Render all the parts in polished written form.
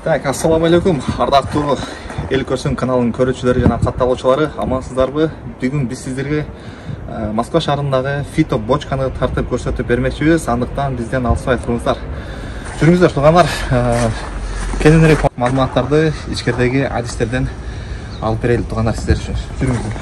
Так, ассаламу алейкум, ардактуу эл көрсөң каналынын көрүүчүлөрү жана катталуучулары, амансыздарбы? Бүгүн биз сиздерге Москва шаарындагы фито бочканы тартып көрсөтүп бермекчибиз. Андыктан бизден алыспай туруңуздар. Жүрүңүздөр туугандар. Кененирээк маалыматтарды ичкеридеги адистерден алып берели туугандар сиздер үчүн. Жүрүңүздөр.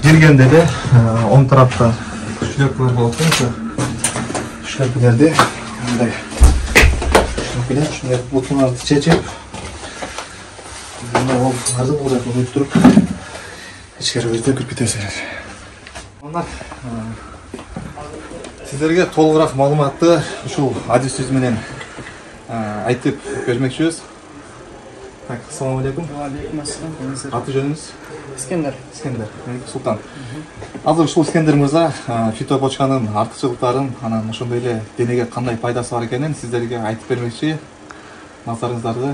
Келгенде де оң тарапта шлепкалар болот экен. Шлепкаларды мындай шлепкалар бутуларды чечип, мына боларды бул жакка коюп туруп, ичкерибизде кирип кетесиңер. Мына сиздерге толугураак маалыматты ушул адис менен айтып бермекчибиз. Так, ассаламу алейкум. Алейкум ассалам. Аты жөнүңүз? Искендер. Искендер. Султан. Азыр ушул Искендер мырза фито бочканын артыкчылыктарын, анан ошондой эле денеге кандай пайдасы бар экенин сиздерге айтып бермекчи. Назарыңыздарды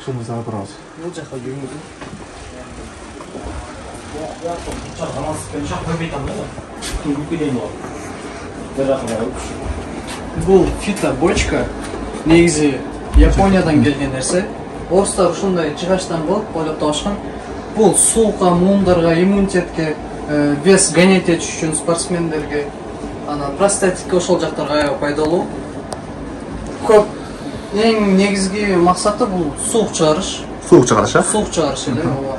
ушул мырзага бурабыз. Бул жакка жүрүңүз. Бул фито бочка негизи Япониядан келген нерсе. Орустар ушундай жыгачтан болуп ойлоп табышкан. Бул суукка, муундарга, иммунитетке, вес гонять этиш үчүн спортсмендерге, анан простатитке ошол жактарга аябай пайдалуу. Көп эң негизги максаты бул суук чыгарыш. Суук чыгарыш, а? Суук чыгарыш эле, ооба.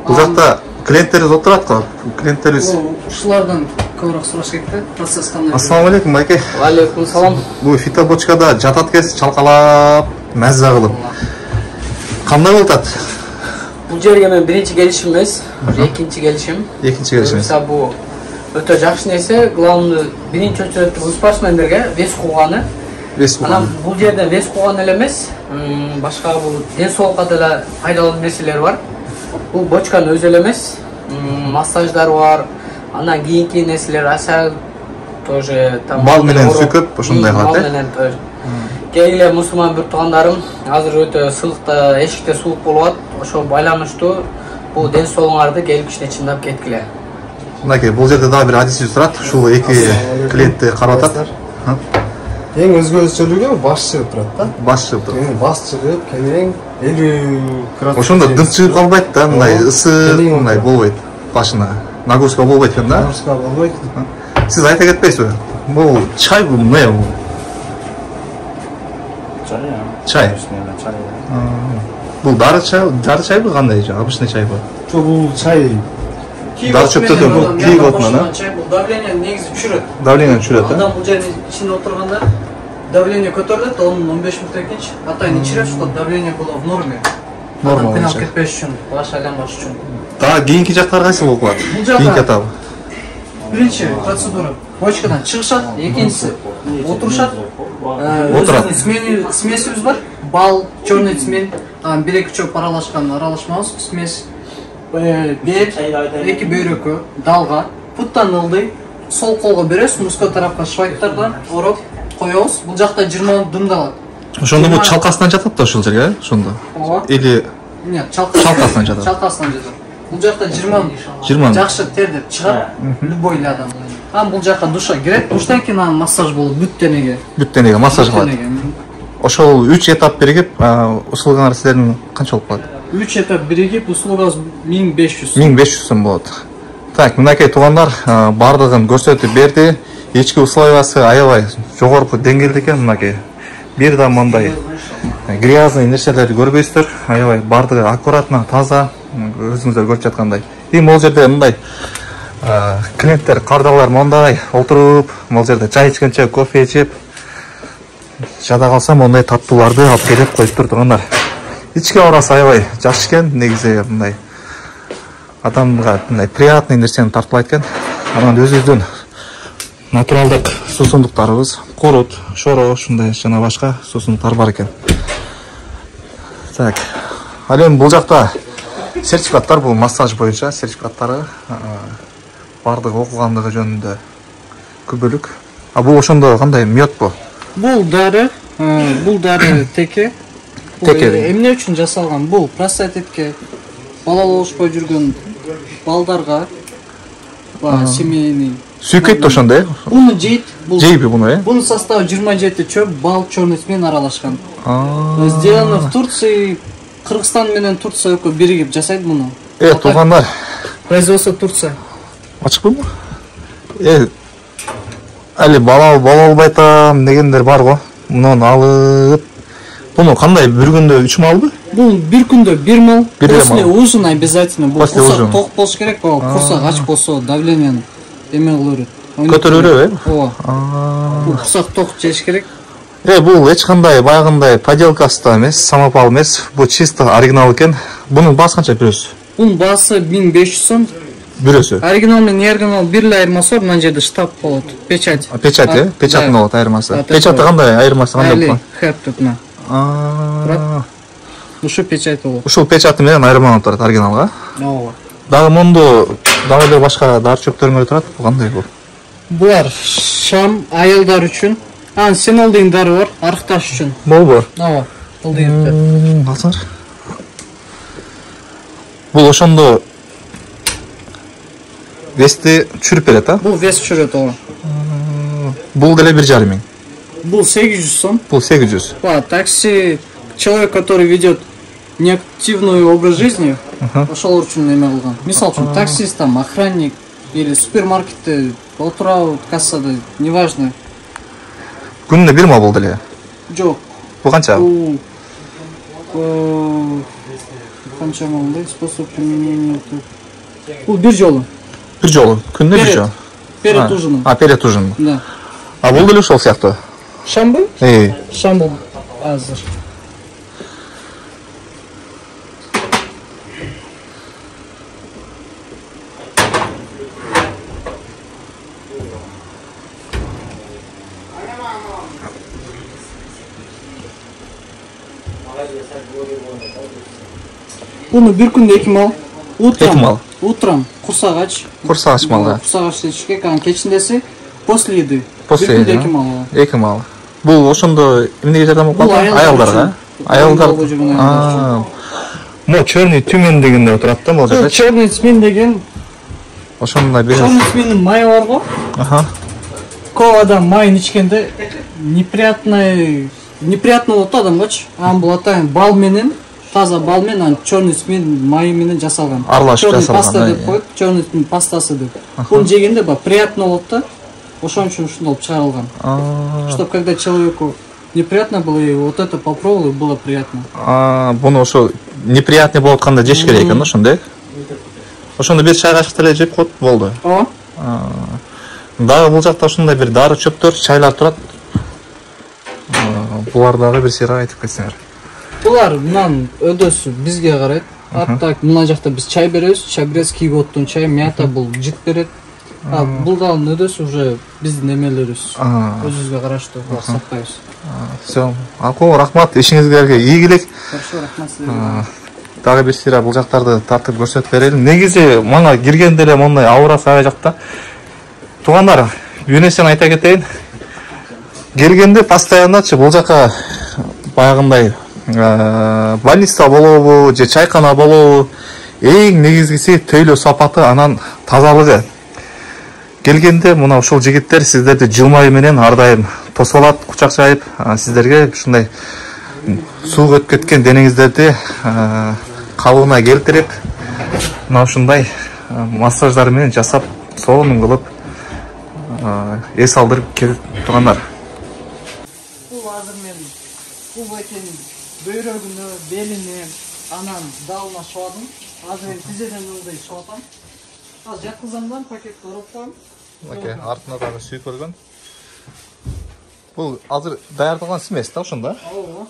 Бул жакта клиенттериз отурат го. Клиенттериз ушулардан көбүрөөк сураш керек да, процесс кандай? Ассаламу алейкум, байке. Алейкум салам. Бул фито бочкада жатат кез чалкалап, маза кылып. Кандай болуп атат? Бул жерге мен биринчи келишим эмес, экинчи келишим. Экинчи келишим. Бул өтө жакшы нерсе. Главный биринчи очередте бул спортсмендерге вес кууганы. Анан бул жерде вес кууган эле эмес, башка бул ден соолукка деле пайдалуу нерселер бар. Бул бочканын өзү эле эмес, массаждар бар, анан кийинки нерселер асал тоже там бал менен сүкөп ошондой кылат, бал менен тоже. Кейле мусулман бир туугандарым азыр өтө сылыкта, эшикте суук болуп атат. Ошо байланыштуу бул ден соолугуңарды келгичине чындап кеткиле. Мынакей, бул жерде дагы бир адисибиз турат. Ушул эки клиентти карап атат. Эң өзгөчөлүгү баш чыгып турат да. Баш чыгып турат. Баш чыгып, кенен 50 градус. Ошондо дым чыгып калбайт да, мындай ысык, мындай болбойт башына. Нагрузка болбойт экен да. Нагрузка болбойт. Сиз айта кетпейсизби? Бул чай бул эмне бул? Чай. Бул дары чайбы кандай чай? Обычный чайбы? Жок, бул чай. Дары чөптөрдөн бул кийик отунан, Чай бул давление негизи түшүрөт. давление түшүрөт, Адам бул жердин ичинде отурганда давление көтөрүлөт, 10-15 мүнөттөн кийин атайын ичирет, ушул давление было в норме. Норма Кыйналып болчу. кетпеш үчүн, баш айланбаш үчүн. Дагы кийинки жактар кайсы болуп калат? Кийинки этабы. Биринчи процедура бочкадан чыгышат, экинчиси отурушат. Отурат. Смесибиз бар. Бал, черный цмень, бир-эки чөп аралашкан аралашмабыз, смесь. Бет, эки бөйрөккө, далга, путтан ылдый, сол колго беребиз, мускул тарапка швайктардан ороп коебуз. Бул жакта 20 дымдалат. Ошондо бул чалкасынан жатат да ушул жерге, ошондо. Ооба. Или Нет, чалкасынан жатат. Чалкасынан жатат. Бул жакта 20 жакшы тердеп чыгат, любой адам. Анан бул жакка душа кирет, душтан кийин анан массаж болот бүт денеге. бүт денеге массаж кылат. Ошол 3 этап биригип, услугаңар силердин канча болуп калат? 3 этап биригип, услугабыз 1500. 1500 сом болот. Так, мынакей туугандар, бардыгын көрсөтүп берди. Ички условиясы аябай жогорку деңгээлде экен мынакей. Бир да мындай грязный нерселерди көрбөйсүздөр. Аябай бардыгы аккуратно, таза, өзүңүздөр көрүп жаткандай. И могул жерде мындай клиенттер, кардалар мондай отуруп, могул жерде чай ичкенче, кофе ичип, жада калса мондай таттууларды алып келип коюптур туугандар. Ички оорасы аябай жакшы экен, негизи мындай адамга мындай приятный нерсени тартуулайт экен. Анан өзүбүздүн натуралдык суусундуктарыбыз, корут, шоро, ушундай жана башка суусундуктар бар экен. Так, ал эми бул жакта сертификаттар, бул массаж боюнча сертификаттары бардыгы окугандыгы жөнүндө күбөлүк. А бул ошондо кандай мётпу? Бул дары теке. Эмне үчүн жасалган? Бул простатитке, балалуу болушпой жүргөн балдарга, семейный. Сүйкөйт ошондой. Буну жейт. Жейби буну, Бунун составы 27 чөп, бал, черный смен аралашкан. Сделано в Турции. Кыргызстан менен Турция экөө биригип жасайт муну. Туугандар. Производство Турция. Ачыкпы? Али бала албай атам дегендер бар го. Мунун алып. Буну кандай бир күндө 3 малбы? Бул бир күндө 1 мал. После ужина обязательно. Бул курсак ток болуш керек, курсак ач болсо давлениени эме кылып көтөрүрөбү? Ооба. Бул курсак ток жеш керек. Бул эч кандай баягындай поделкасы да эмес, самопал эмес. Бул чисто оригинал экен. Бунун баасы канча бирөөсү? Бунун баасы 1500 сом. Бирөөсү. Оригинал менен неоригинал бир эле айырмасы бар, мына жерде штамп болот. Печать. Печать, печаттын болот айырмасы. Печатты кандай айырмасы кандай болот? Хэптна. Ушу печать болот. Ушул печаты менен айырмаланып турат оригиналга. Ооба. Дагы мунду дагы эле башка дар чөптөрүнгө турат. Бул кандай бул? Булар шам аялдар үчүн. Сенол деген дары бар, арыкташ үчүн. Болбу? Ооба. Бул деген. Алсаңыз. Бул ошондо вести чүрүп берет, Бул вес чүрөт, ооба. Бул деле 1,5 миң. Бул 800 сом. Бул 800. Такси человек, который ведет неактивный образ жизни, ошол үчүн эме кылган. Мисалы үчүн таксист, там охранник или супермаркетте отурабы, кассада, неважно. Күнүнө 1 мал бул деле. Жок. Бул канча? Канча мал, способ применения. Бул бир жолу. Бир жолу. Күнүнө бир жолу. Перед ужином. Перед ужином. Да. Бул деле ошол сыяктуу. Шамбы? Шамбы азыр. Буну бир күндө 2 мал. Утром курсак ач. Курсак ач малга. Курсак ач ичке, кечиндеси после еды. После еды. 2 мал. 2 мал. Бул ошондо эмнеге жардам болуп калат? Аялдарга. Аялдар. Мо черный тюмен дегенде отурат да, бул жерде. Черный тюмен деген ошондой бир. Черный тюмендин майы бар го. Көп адам майын ичкенде неприятно болот адамгачы. Бул атайын бал менен, таза бал менен черный тюмен майы менен жасалган. Аралашып жасалган. Паста деп коюп, черный тюмен пастасы деп. Буну жегенде приятно болот да. Ошон үчүн ушундай болуп чыгарылган. Чтоб когда человеку неприятно было, и вот это попробовал, и было приятно. Буну ошо неприятный болуп атканда жеш керек экен, ошондой. Ошондо бир чай кашык деле жеп коет, болду. Дагы бул жакта ошондой бир дары чөптөр, чайлар турат. Булар дагы бир сыйра айтып кетсеңер. Булар мынан өдөсү бизге карайт. Так, мына жакта биз чай беребиз, чабрецкий оттун чайы, мята бул жит берет. Бул дагы өдөсү уже биздин эмелерибиз. Өзүбүзгө караштуу сактайбыз. Все. Акоо, рахмат, ишиңизге ийгилик. Хорошо, рахмат силерге. Дагы бир сыйра бул жактарды тартып көрсөтүп берели. Негизи мага киргенде эле мондай аура сага жакта. Туугандар, бүүнөсүн айта кетейин. Келгенде постоянночу бул жака баягындай больница болобу, же чайкана болобу, эң негизгиси төйлө сапаты, анан тазалыгы. Келгенде мына ушул жигиттер сиздерди жылмайы менен ар дайым тосуп алат, кучак жайып, сиздерге ушундай сууга өтүп кеткен денеңиздерди калыбына келтирип, мына ушундай массаждар менен жасап, сонун кылып эс алдырып кетип тургандар. Бул азыр мен кубекенин бөйрөгүнө, белине, анан далына шабадым. Азыр мен тизеден мындай шабатам. Азыр жаткызамдан пакетке ороп коем. Артына дагы сүйкөлгөн. Бул азыр даярдалган смесь да ошондо? Ооба.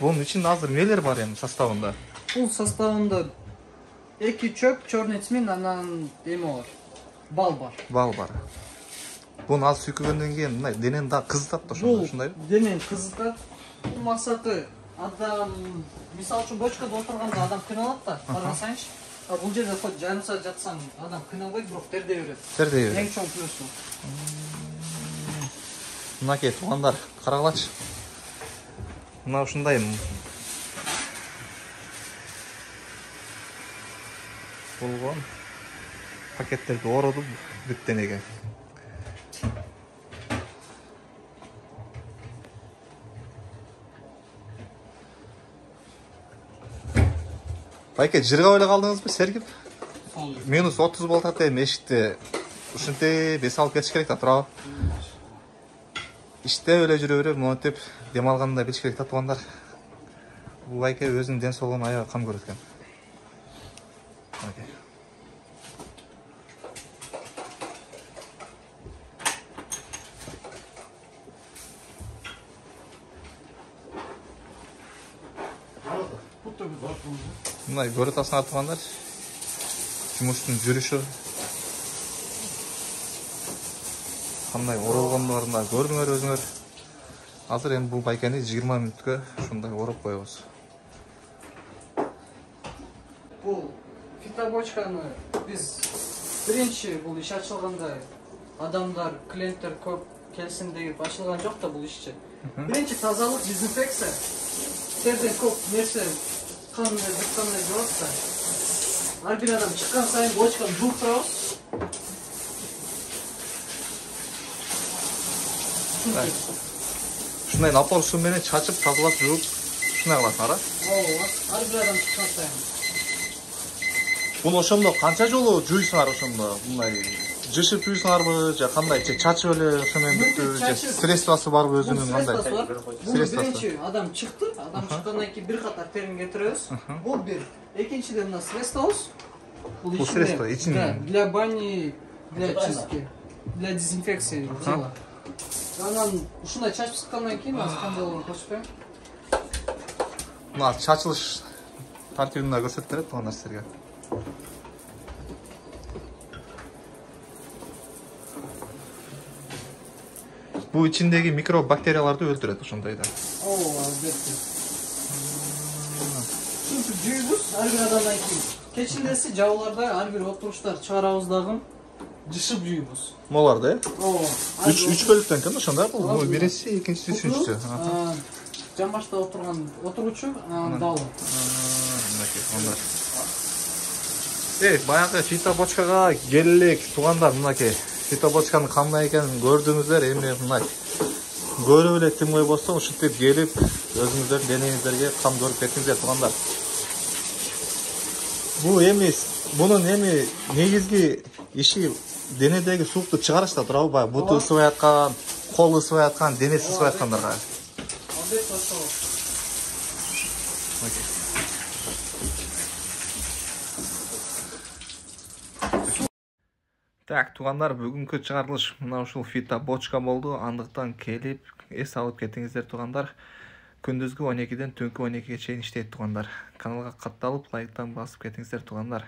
Бунун ичинде азыр нелер бар эми составында? Бул составында 2 чөп, черный тюмен, анан эме бар. Бал бар. Бал бар. Буну аз сүйкөгөндөн кийин мындай денени дагы кызытат да ошондой. Денени кызытат. Бул максаты адам, мисалы үчүн бочкада отурганда адам кыйналат да, карасаңчы. Бул жерде хоть жарым саат жатсаң, адам кыйналбайт, бирок тердей берет. Тердей берет. Эң чоң плюсу. Мынакей туугандар, карагылачы. Мына ушундай болгон. пакеттерди ородум бүт денеге. Байке, жырга ойлой калдыңызбы, сергип? Минус 30 болуп атат эми эшикте. Ушинтип эс алып кетиш керек да, туурабы? Иштеп эле жүрө берип, монтип дем алганда билиш керек да, туугандар. Бул байке өзүнүн ден соолугуна аябай кам көрөт экен. Мындай көрө атасыңар туугандар. Жумуштун жүрүшү кандай оролгондорун да көрдүңөр өзүңөр. Азыр эми бул байкени 20 мүнөткө ушундай ороп коебуз. Бул фитобочканы биз биринчи бул иш ачылганда адамдар, клиенттер көп келсин деп ачылган жок да бул ишчи. Биринчи тазалык, дезинфекция. Терден көп нерсе кандай зыккандай жок да. Ар бир адам чыккан сайын бочканы жууп турабыз. Ушундай напор суу менен чачып, тазалап, жууп, ушундай кыласыңар, а? Ооба, ар бир адам чыккан сайын. Буну ошондо канча жолу жуйсуңар ошондо? Мындай жышып жуйсуңарбы, же кандай? Же чачып эле ошо менен бүттү, же средствосу барбы өзүнүн кандай? Бул биринчи адам чыкты, адам чыккандан кийин бир катар терин кетиребиз. Бул бир. Экинчиден мына средствобуз. Бул средство ичинде для бани, для чистки, для дезинфекции тела. Анан ушундай чачып чыккандан кийин азыр кандай болгонун көрсөтүп коеюн. Мына чачылыш тартибин да көрсөтүп берет туугандар силерге. Бул ичиндеги микробактерияларды өлтүрөт ошондой да. Ооба, албетте. Ушинтип жуйбуз ар бир адамдан кийин. Кечиндеси жабыларда ар бир отуруштар чыгарабыз дагы жышып жуйбуз. Молар да, э? Ооба. 3 бөлүктөн экен ошондой. Бул биринчиси, экинчиси, үчүнчүсү. Жан башта отурган отуручу, далы. Мынакей туугандар. Баягы фитобочкага келелик туугандар, мынакей. Фитобочканын кандай экенин көрдүңүздөр, эми мындай көрүп эле тим койбостон ушинтип келип өзүңүздөрдүн денеңиздерге кам көрүп кетиңиздер туугандар. Бул эми мунун негизги иши денедеги суукту чыгарыш да, туурабы? Баягы буту ысыбай аткан, кол ысыбай аткан, денеси ысыбай аткандарга. Албетте ошол. Так, туугандар, бүгүнкү чыгарылыш мына ушул фитобочка болду. Андыктан келип эс алып кетиңиздер туугандар. Күндүзгү 12ден түнкү 12ге чейин иштейт туугандар. Каналга катталып, лайктан басып кетиңиздер туугандар.